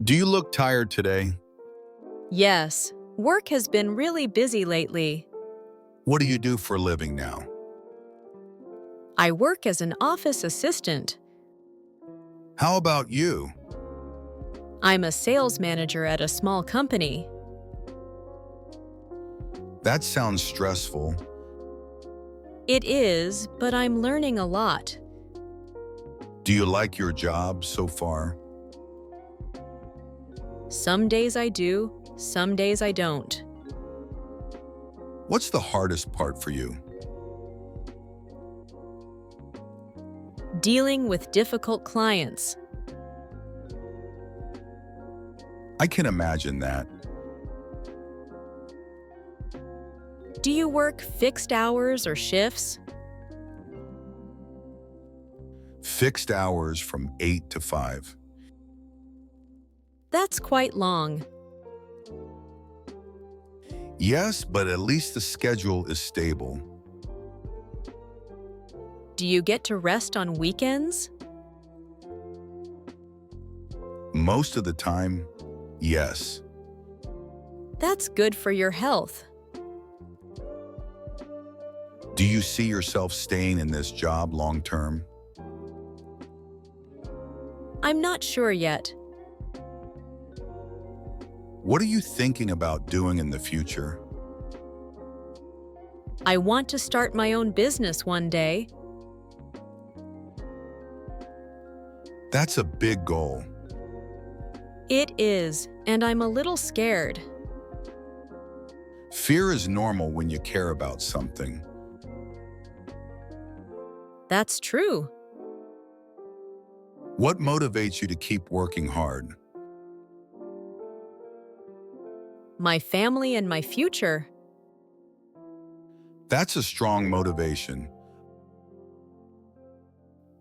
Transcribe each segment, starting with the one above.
Do you look tired today? Yes, work has been really busy lately. What do you do for a living now? I work as an office assistant. How about you? I'm a sales manager at a small company. That sounds stressful. It is, but I'm learning a lot. Do you like your job so far? Some days I do, some days I don't. What's the hardest part for you? Dealing with difficult clients. I can imagine that. Do you work fixed hours or shifts? Fixed hours from 8 to 5. That's quite long. Yes, but at least the schedule is stable. Do you get to rest on weekends? Most of the time, yes. That's good for your health. Do you see yourself staying in this job long term? I'm not sure yet. What are you thinking about doing in the future? I want to start my own business one day. That's a big goal. It is, and I'm a little scared. Fear is normal when you care about something. That's true. What motivates you to keep working hard? My family and my future. That's a strong motivation.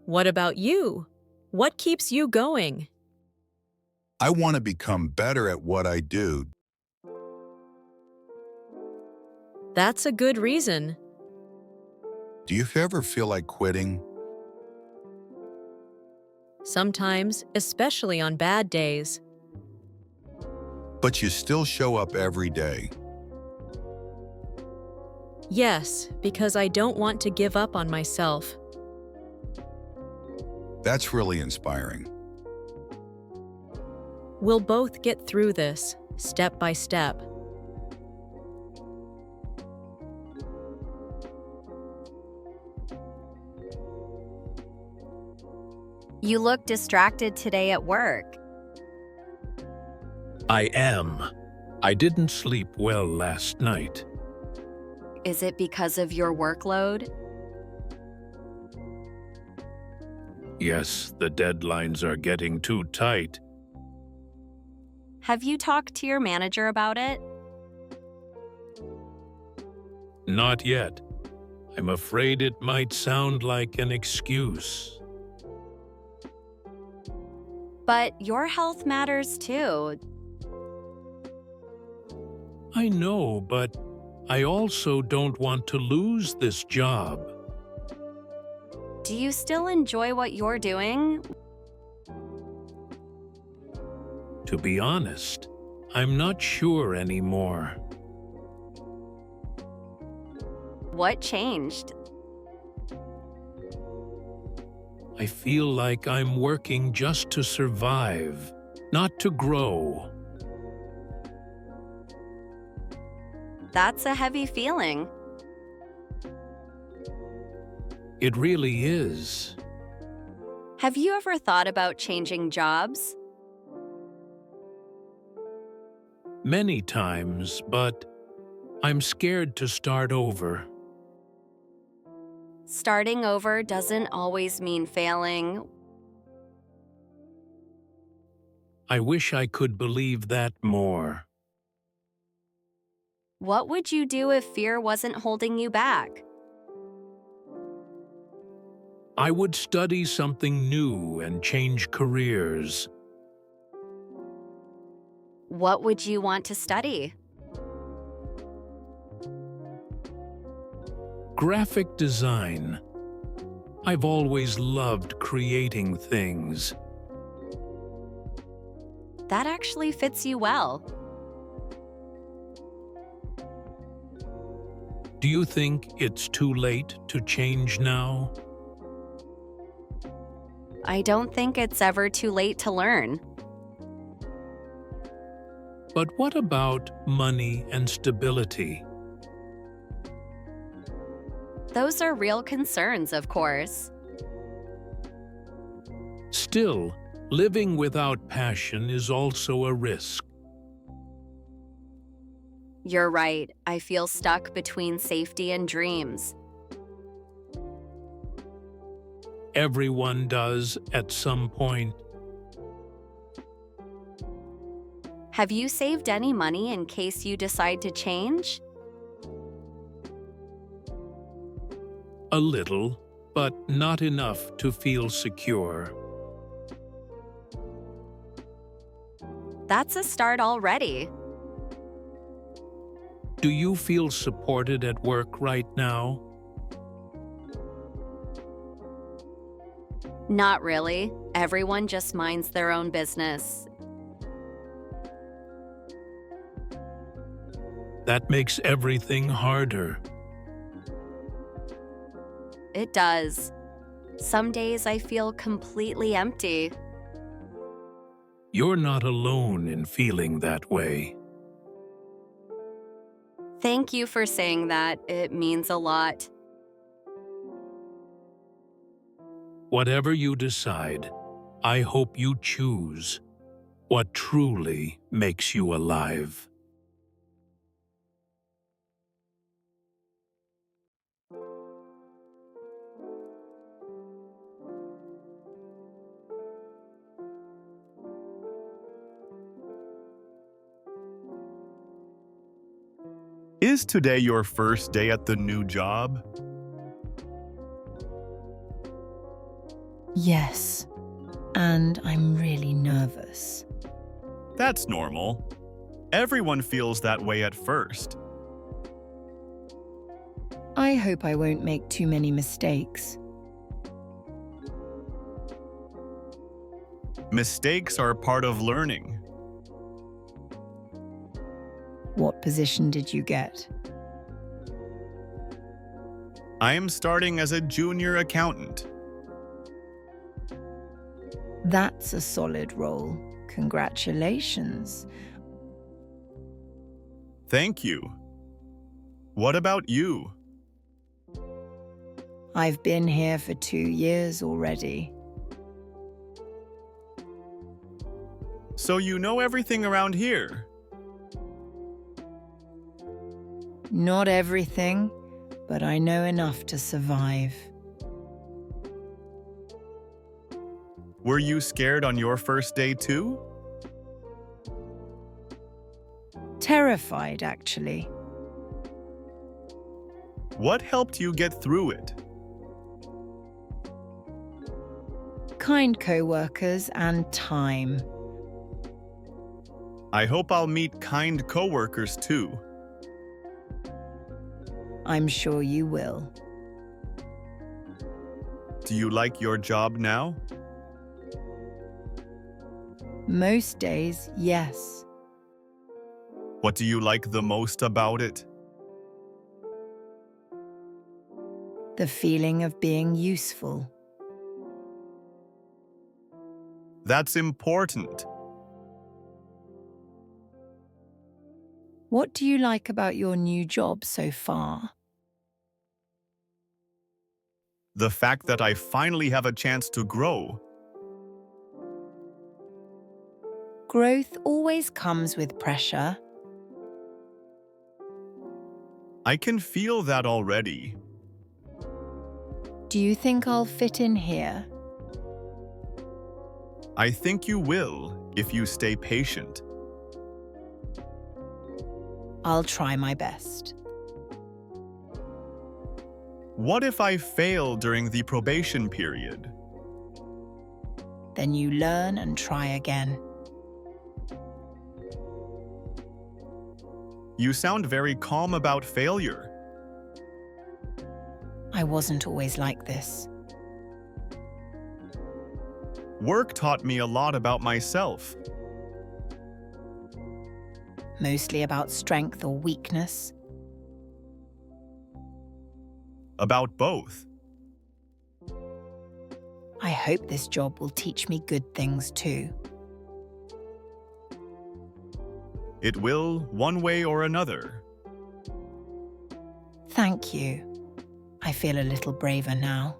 What about you? What keeps you going? I want to become better at what I do. That's a good reason. Do you ever feel like quitting? Sometimes, especially on bad days. But you still show up every day. Yes, because I don't want to give up on myself. That's really inspiring. We'll both get through this, step by step. You look distracted today at work. I am. I didn't sleep well last night. Is it because of your workload? Yes, the deadlines are getting too tight. Have you talked to your manager about it? Not yet. I'm afraid it might sound like an excuse. But your health matters too. I know, but I also don't want to lose this job. Do you still enjoy what you're doing? To be honest, I'm not sure anymore. What changed? I feel like I'm working just to survive, not to grow. That's a heavy feeling. It really is. Have you ever thought about changing jobs? Many times, but I'm scared to start over. Starting over doesn't always mean failing. I wish I could believe that more. What would you do if fear wasn't holding you back? I would study something new and change careers. What would you want to study? Graphic design. I've always loved creating things. That actually fits you well. Do you think it's too late to change now? I don't think it's ever too late to learn. But what about money and stability? Those are real concerns, of course. Still, living without passion is also a risk. You're right. I feel stuck between safety and dreams. Everyone does at some point. Have you saved any money in case you decide to change? A little, but not enough to feel secure. That's a start already. Do you feel supported at work right now? Not really. Everyone just minds their own business. That makes everything harder. It does. Some days I feel completely empty. You're not alone in feeling that way. Thank you for saying that. It means a lot. Whatever you decide, I hope you choose what truly makes you alive. Is today your first day at the new job? Yes, and I'm really nervous. That's normal. Everyone feels that way at first. I hope I won't make too many mistakes. Mistakes are part of learning. What position did you get? I am starting as a junior accountant. That's a solid role. Congratulations. Thank you. What about you? I've been here for 2 years already. So you know everything around here? Not everything, but I know enough to survive. Were you scared on your first day too? Terrified, actually. What helped you get through it? Kind co-workers and time. I hope I'll meet kind coworkers too. I'm sure you will. Do you like your job now? Most days, yes. What do you like the most about it? The feeling of being useful. That's important. What do you like about your new job so far? The fact that I finally have a chance to grow. Growth always comes with pressure. I can feel that already. Do you think I'll fit in here? I think you will if you stay patient. I'll try my best. What if I fail during the probation period? Then you learn and try again. You sound very calm about failure. I wasn't always like this. Work taught me a lot about myself. mostly about strength or weakness. About both. I hope this job will teach me good things too. It will, one way or another. Thank you. I feel a little braver now.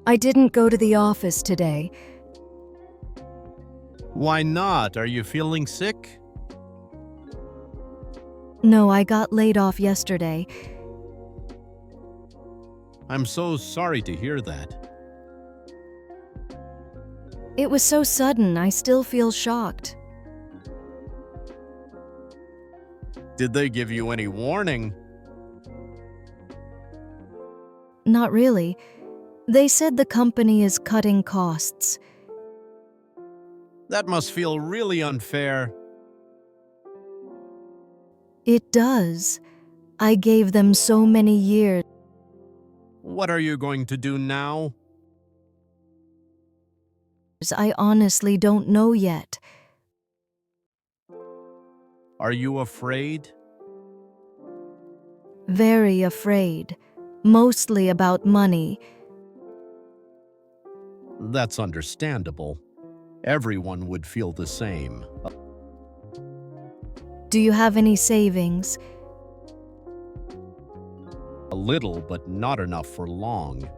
I didn't go to the office today. Why not? Are you feeling sick? No, I got laid off yesterday. I'm so sorry to hear that. It was so sudden, I still feel shocked. Did they give you any warning? Not really. They said the company is cutting costs. That must feel really unfair. It does. I gave them so many years. What are you going to do now? I honestly don't know yet. Are you afraid? Very afraid. Mostly about money. That's understandable. Everyone would feel the same. Do you have any savings? A little, but not enough for long.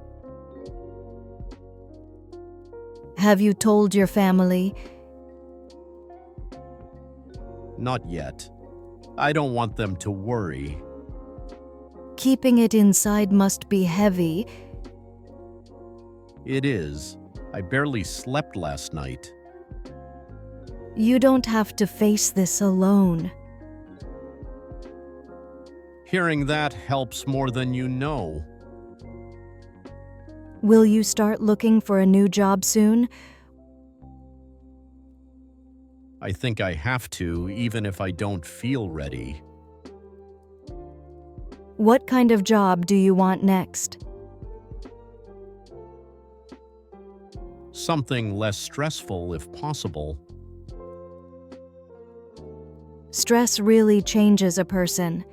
Have you told your family? Not yet. I don't want them to worry. Keeping it inside must be heavy. It is. I barely slept last night. You don't have to face this alone. Hearing that helps more than you know. Will you start looking for a new job soon? I think I have to, even if I don't feel ready. What kind of job do you want next? Something less stressful if possible. Stress really changes a person.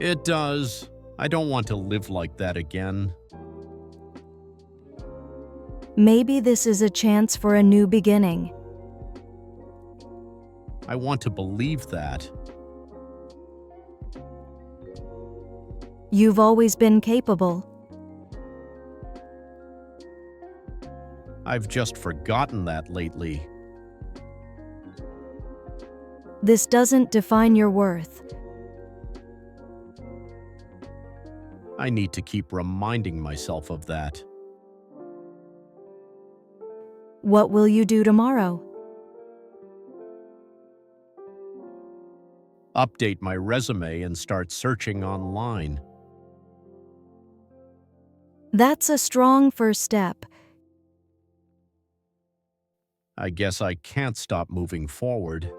It does. I don't want to live like that again. Maybe this is a chance for a new beginning. I want to believe that. You've always been capable. I've just forgotten that lately. This doesn't define your worth. I need to keep reminding myself of that. What will you do tomorrow? Update my resume and start searching online. That's a strong first step. I guess I can't stop moving forward.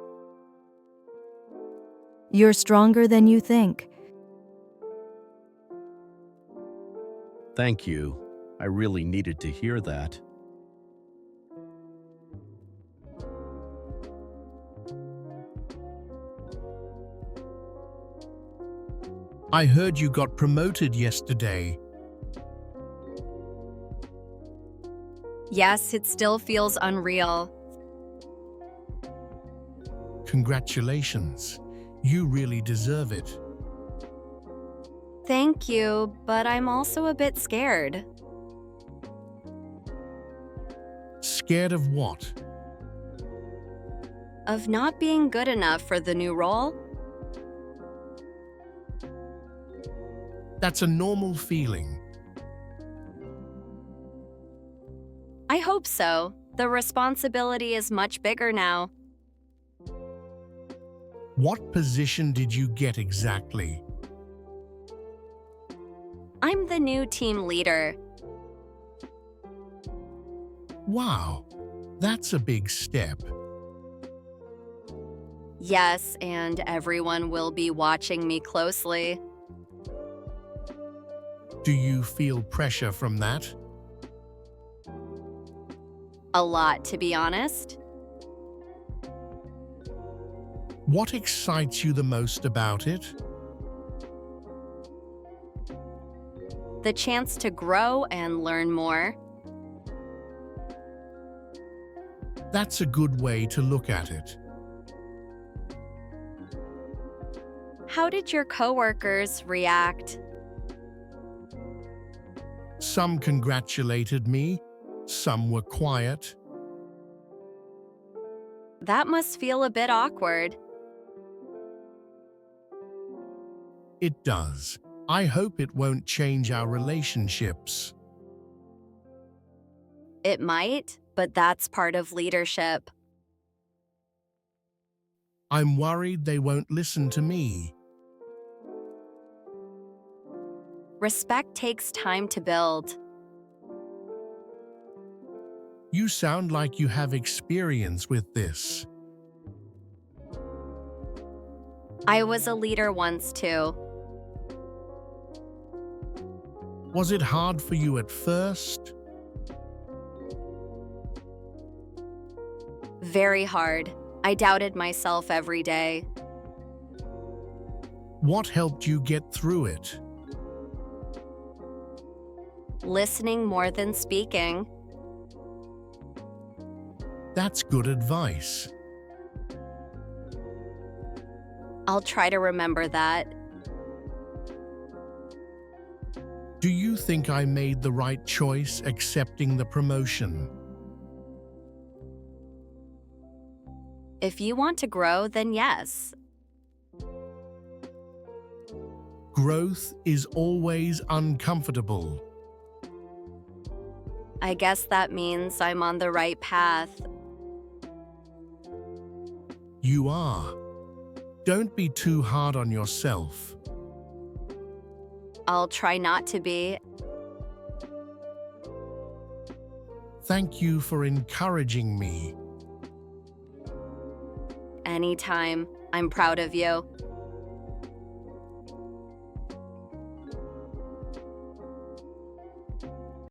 You're stronger than you think. Thank you. I really needed to hear that. I heard you got promoted yesterday. Yes, it still feels unreal. Congratulations. You really deserve it. Thank you, but I'm also a bit scared. Scared of what? Of not being good enough for the new role? That's a normal feeling. I hope so. The responsibility is much bigger now. What position did you get exactly? I'm the new team leader. Wow, that's a big step. Yes, and everyone will be watching me closely. Do you feel pressure from that? A lot, to be honest. What excites you the most about it? The chance to grow and learn more. That's a good way to look at it. How did your coworkers react? Some congratulated me, some were quiet. That must feel a bit awkward. It does. I hope it won't change our relationships. It might, but that's part of leadership. I'm worried they won't listen to me. Respect takes time to build. You sound like you have experience with this. I was a leader once too. Was it hard for you at first? Very hard. I doubted myself every day. What helped you get through it? Listening more than speaking. That's good advice. I'll try to remember that. Do you think I made the right choice accepting the promotion? If you want to grow, then yes. Growth is always uncomfortable. I guess that means I'm on the right path. You are. Don't be too hard on yourself. I'll try not to be. Thank you for encouraging me. Anytime. I'm proud of you.